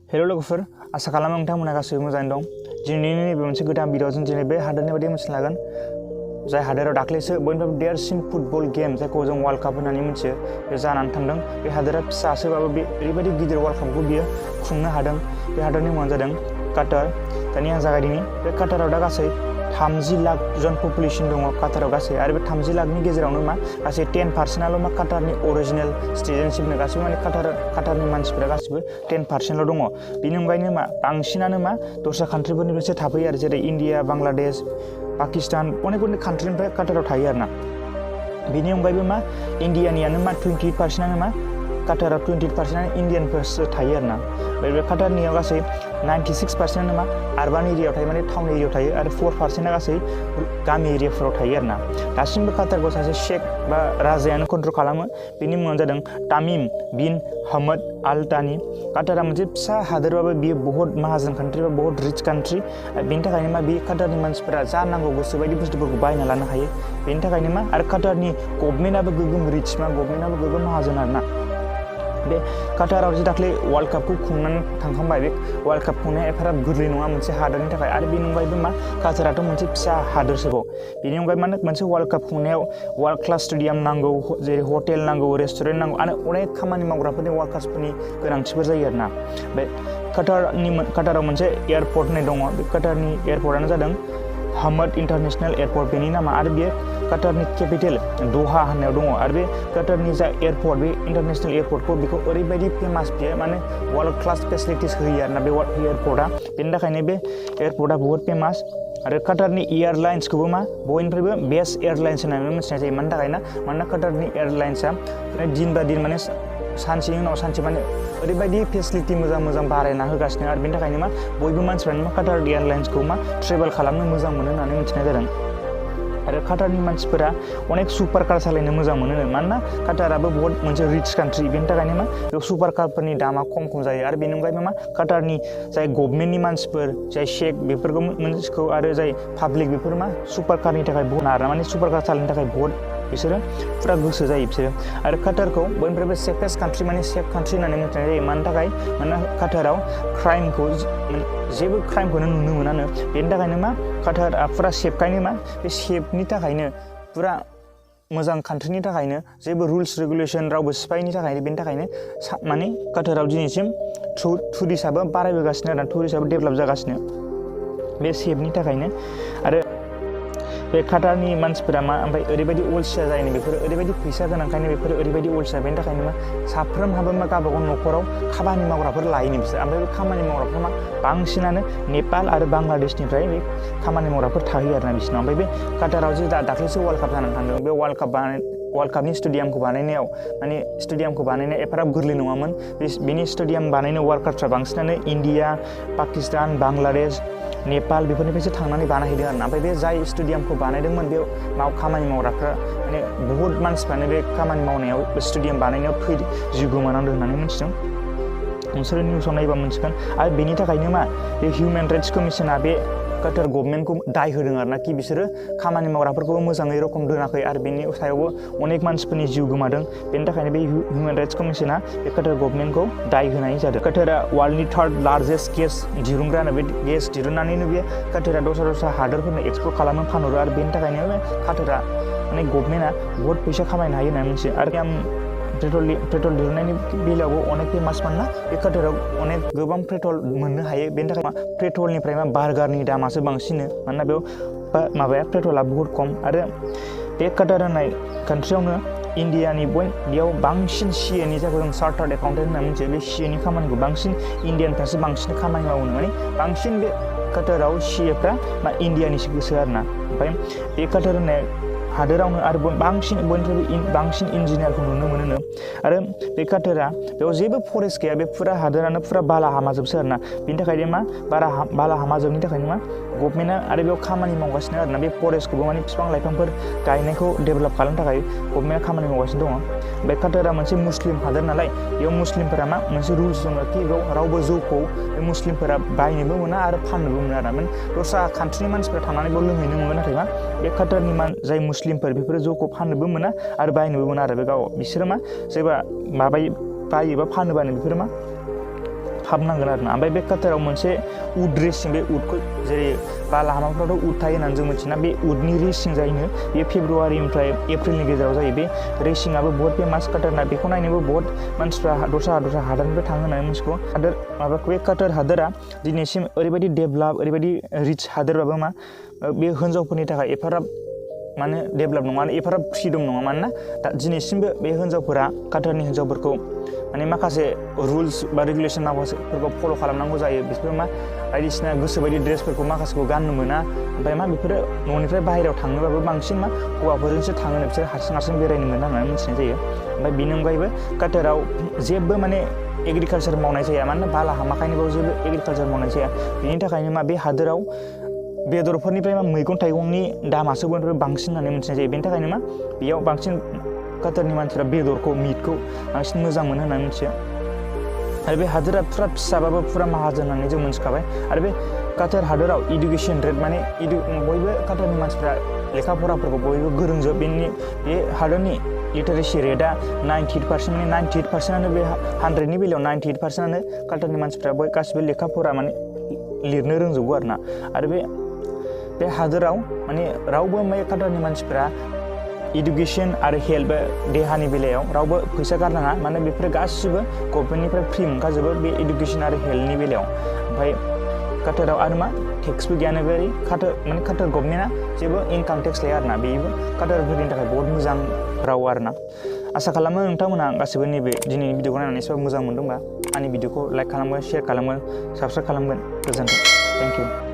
Hello लोगोफोर, आसा खालामो नोंथांमोना गासैबो मोजाङै दं। दिनैनि नैबे मोनसे गोदान भिडिअ'जों दिनै बे हादोरनि बायदि मिथिनो लागोन जाय हादोराव दाख्लैसो बयनिफ्रायबो देरसिन फुटबल गेम जायखौ जों वर्ल्ड काप होननानै मिथियो बे जानानै थांदों। बे हादोरा फिसासोबाबो बे ओरैबायदि गिदिर वर्ल्ड कापखौ बियो खुंनो हादों। बे हादोरनि मुङानो जादों काटार। दानिया आं जागायदिनि। बे काटाराव दा गासै 30 लाख जन पपुलेसन दङ काटाराव गासै, आरो बे 30 लाखनि गेजेरावनो गासै 10%आल' काटारनि अरिजिनेल सिटिजेनशिप गासिबो काटारनि मानसिफोरा गासिबो 10%ल' दङ। बेनि अनगायैनो बांसिनानो दस्रा कान्ट्रिफोरनिफ्रायसो थाफैयो आरो, जेरै इन्डिया, बांलादेश, पाकिस्तान अनेक कान्ट्रिनिफ्राय काटाराव थायो आरोना। बेनि अनगायैबो इन्डियानियानो 28%आनो काटाराव 28%आनो इन्डियानफोरसो थायो आरोना। बे काटारनियाव गासै 96%आनो आरबान एरियायाव थायो, माने टाउन एरियायाव थायो, आरो 4%आ गासै गामि एरियाफोराव थायो आरोना। दासिमबो काटारखौ सासे शेख बा राजायानो कन्ट्रल खालामो। बेनि मुङानो जादों तामिम बिन हमद आल तानी। काटारा मोनसे फिसा हादोरबाबो बियो बहुत माहाजोन कान्ट्रि बा बहुत रिच कान्ट्रि। बेनि थाखायनो बे काटारनि मानसिफोरा जा नांगौ गोसो बायदि बुस्थुफोरखौ बायना लानो हायो। बेनि थाखायनो आरो काटारनि गभर्नमेन्टआबो गोगोम रिच, गभर्नमेन्टआबो गोगोम माहाजोन आरोना। बे काटाराव जे दाख्लै वर्ल्ड कापखौ खुंनानै थांखांबाय। बे वर्ल्ड काप खुंनाया एफाराब गोरलै नङा मोनसे हादोरनि थाखाय, आरो बेनि अनगायैबो काटाराथ' मोनसे फिसा हादोरसोबाव। बेनि अनगायै मोनसे वर्ल्ड काप खुंनायाव वर्ल्ड क्लास स्टेडियाम नांगौ, जेरै हटेल नांगौ, रेस्टुरेन्ट नांगौ, आरो अनेक खामानि मावग्राफोरनि वार्कार्सफोरनि गोनांथिफोर जायो आरोना। बे काटाराव मोनसे एयारपर्ट होननाय दङ। बे काटारनि एयारपर्टआनो जादों हमद इन्टारनेशनेल एयारपर्ट, बेनि नामा। आरो बेयो काटारनि केपिटेल दहा होननायाव दङ। आरो बे काटारनि जा एयारपर्ट, बे इन्टारनेशनेल एयारपर्टखौ बेखौ ओरैबायदि फेमास बियो, माने वर्ल्ड क्लास फेसिलिटिस होयो आरोना बे एयारपर्टआ। बेनि थाखायनो बे एयारपर्टआ बहुत फेमास। आरो काटारनि एयारलाइन्सखौबो बयनिफ्रायबो बेस्ट एयारलाइन्स होननानै मिथिनाय जायो। मानि थाखाय मानोना काटारनि एयारलाइन्सआ दिन बा दिन सानसेनि उनाव सानसे ओरैबायदि फेसिलिटि मोजां बारायना होगासिनो, आरो बेनि थाखायनो बयबो मानसिफ्रानो काटार एयारलाइन्सखौ ट्रेभेल खालामनो मोजां मोनो होननानै मिथिनाय जादों। आरो काटारनि मानसिफोरा अनेक सुपार कार सालायनो मोजां मोनो, मानोना काटाराबो बहुत मोनसे रिच कान्ट्रि। बेनि थाखायनो बेयाव सुपार कारफोरनि दामा खम जायो। आरो बेनि अनगायैबो काटारनि जाय गभर्नमेन्टनि मानसिफोर, जाय शेख बेफोरखौ आरो जाय पाब्लिक, बेफोर सुपार कारनि थाखाय बहुत आरो माने सुपार कार सालायनो थाखाय बहुत बिसोरो फुरा गोसो जायो बिसोरो। आरो काटारखौ बयनिफ्रायबो सेफेस्ट कान्ट्रि, सेफ कान्ट्रि होननानै मिथिनाय जायो। मानि थाखाय? मानोना काटाराव जेबो क्राइमखौनो नुनो मोनानो। बेनि थाखायनो काटारा फुरा सेफखायनो बे सेफनि थाखायनो फुरा मोजां कान्ट्रिनि थाखायनो जेबो रुल्स रेगुलेसन रावबो सिफायनि थाखायनो, बेनि थाखायनो काटाराव दिनैसिम टुरिस्टआबो बारायबोगासिनो आरो टुरिस्टआबो डेभेलप जागासिनो बे सेफनि थाखायनो। आरो बे काटारनि मानसिफोरा ओमफ्राय ओरैबायदि अलसिया जायो, बेफोर ओरैबायदि फैसा गोनांखायनो बेफोर ओरैबायदि अलसिया। बेनि थाखायनो साफ्रोमहाबो गावबागाव न'खराव खामानि मावग्राफोर लायोनो बिसोर। ओमफ्राय बे खामानि मावग्राफ्रा बांसिनानो नेपाल आरो बांलादेशनिफ्राय बे खामानि मावग्राफोर थाहैयो आरोना बिसोरनाव। ओमफ्राय बे काटाराव जे दाख्लैसो वर्ल्ड काप जानानै थांदों, बे वर्ल्ड कापनि स्टेडियामखौ बानायनाया एफाराब गोरलै नङामोन। बेनि स्टेडियाम बानायनो वार्कार्सफ्रा बांसिनानो इन्डिया, पाकिस्तान, बांलादेश, नेपाल बेफोरनिफ्रायसो थांनानै बानायहैदों आरोना। ओमफ्राय बे जाय स्टेडियामखौ बानायदोंमोन, बे खामानि मावग्राफ्रा बहुत मानसिफ्रानो बे खामानि मावनायाव, स्टेडियाम बानायनायाव जिउ गोमानांदों होननानै मिथिदों। नोंसोरो निउसाव नायोबा मोनसिगोन। आरो बेनि थाखायनो बे हिउमेन राइट्स कमिसना बे काटार गभर्नमेन्टखौ दाय होदों आरोना, कि बिसोरो खामानि मावग्राफोरखौबो मोजाङै रखम दोनाखै, आरो बेनि सायावबो अनेक मानसिफोरनि जिउ गोमादों। बेनि थाखायनो बे हिउमेन राइट्स कमिसना बे काटार गभर्नमेन्टखौ दाय होनाय जादों। काटारा वर्ल्डनि 3rd लार्जेस्ट गेस दिरुनग्रा, बे गेस दिरुननानैनो बे काटारा दस्रा हादोरफोरनो एक्सपर्ट खालामो, फानहरो। आरो बेनि थाखायनो बे काटारा गभर्नमेन्टआ बहुत फैसा खामायनो हायो होननानै मिथियो। आरो पेट्रल दिरुननायनि बेलायावबो अनेक फेमास, मानोना बे काटाराव गोबां पेट्रल मोननो हायो। बेनि थाखाय पेट्रलनिफ्राय बार्गारनि दामासो बांसिन, मानोना बेयाव पेट्रला बहुत खम। आरो बे काटार होननाय कान्ट्रियावनो इन्डियानि बेयाव बांसिन CA नि, जायखौ जों चार्टार्ड एकाउन्टेन्ट होनना मिथियो, बे CA नि खामानिखौ बांसिन इन्डियानफ्रासो बांसिन खामानि मावो। बांसिन बे काटाराव CA फ्रा इन्डियानिसो गोसो आरोना। ओमफ्राय बे काटार होननाय हादोरावनो आरो बयनिफ्रायबो बांसिन इन्जिनियारखौ नुनो मोनो। आरो बे काटारा बेयाव जेबो फरेस्ट गैया, बे फुरा हादोरानो फुरा बालाहामाजोबसो आरोना। बेनि थाखायनो बालाहामाजोबनि थाखायनो गभर्नमेन्टआ आरो बेयाव खामानि मावगासिनो आरोना। बे फरेस्टखौबो बिफां लाइफांफोर गायनायखौ डेभेलप खालामनो थाखाय गभर्नमेन्टआ खामानि मावगासिनो दङ। बे काटारा मोनसे मुस्लिम हादोर नालाय, बेयाव मुस्लिमफोरा मोनसे रुल्स दङ, कि बेयाव रावबो जौखौ बे मुस्लिमफोरा बायनोबो मोना आरो फाननोबो मोना आरो। दस्रा कान्ट्रिनि मानसिफोरा थांनानै बेयाव लोंहैनो मोनो, नाथाय बे काटारनि जाय मुस्लिमफोर, बेफोरो जौखौ फाननोबो मोना आरो बायनोबो मोना आरो। बे बिसोरो जेबा बायोबा फानोबानो बेफोरो हाबनांगोन आरोना ओमफ्राय बे काटाराव मोनसे उड रेसिं बे उडखौ जेरै बालाहामाफ्रावथ' उड थायो होननानै जों मिथिना बे उडनि रेसिं जायोनो बे फेब्रुवारिनिफ्राय एप्रिलनि गेजेराव जायो बे रेसिंआबो बहुत फेमास काटारना बेखौ नायनोबो बहुत मानसिफ्रा दस्रा हादोरनिफ्राय थाङो होननानै मिथिगौ हादोर माबाखौ बे काटार हादोरा दिनैसिम ओरैबायदि डेभेलप ओरैबायदि रिच हादोरबाबो मा बे हिन्जावफोरनि थाखाय एफाराब माने डेभेलप नङा एफाराब फ्रिदम नङा मानोना दा दिनैसिमबो बे हिन्जावफोरा काटारनि हिन्जावफोरखौ माने माखासे रुल्स बा रेगुलेसन माखासेफोरखौ फल' खालामनांगौ जायो बिसोर मा बायदिसिना गोसोबायदि ड्रेसफोरखौ माखासेखौ गाननो मोना ओमफ्राय मा बेफोरो न'निफ्राय बाहेरायाव थांनोबाबो बांसिन मा हौवाफोरजोंसो थाङो बिसोर हारसिं बेरायनो मोना होननानै मिथिनाय जायो ओमफ्य बेनि अनगायैबो काटाराव जेबो माने एग्रिकालसार मावनाय जाया मानोना बालाहामाखायनोबाव जेबो एग्रिकालसार मावनाय जाया बेनि थाखायनो मा बे हादोराव बेदरफोरनिफ्राय मा मैगं थाइगंनि दामासो बयनिफ्राय बांसिन होननानै मिथिनाय जायो बेनि थाखायनो मा बेयाव बांसिन काटारनि मानसिफ्रा बेदरखौ मिटखौ बांसिन मोजां मोनो होननानै मिथियो आरो बे हादोरा फुरा फिसाबाबो फुरा माहाजोन होननानै जों मिथिखाबाय आरो बे काटार हादोराव इडुकेसन रेट माने बयबो काटारनि मानसिफ्रा लेखा फराफोरखौ बयबो गोरोंजोब बे हादोरनि लिटारेसि रेटआ 98% माने 98%आनो बे 100नि बेलायाव 98%आनो काटारनि मानसिफ्रा गासिबो लेखा फरा माने लिरनो रोंजोबगौ आरोना आरो बे हादोराव माने रावबो काटारनि मानसिफ्रा इडुकेसन आरो हेल्थ देहानि बेलायाव रावबो फैसा गारनाङा माने बेफोरो गासिबो गभर्नमेन्टनिफ्राय फ्रि मोनखाजोबो बे इडुकेसन आरो हेल्थनि बेलायाव ओमफ्राय काटाराव आरो मा टेक्सबो गैयानो बे काटार गभर्नमेन्टआ जेबो इनकाम टेक्स लाया आरोना बेबो काटारफोरनि थाखाय बहुत मोजां राव आरोना आसा खालामो नोंथांमोना गासिबो नैबे दिनैनि भिडिअखौ नायनानै एसेबाबो मोजां मोनदोंबा आंनि भिडिअखौ लाइक खालामगोन शेयार खालामगोन साबस्क्राइब खालामगोन गोजोन्थों थेंक इउ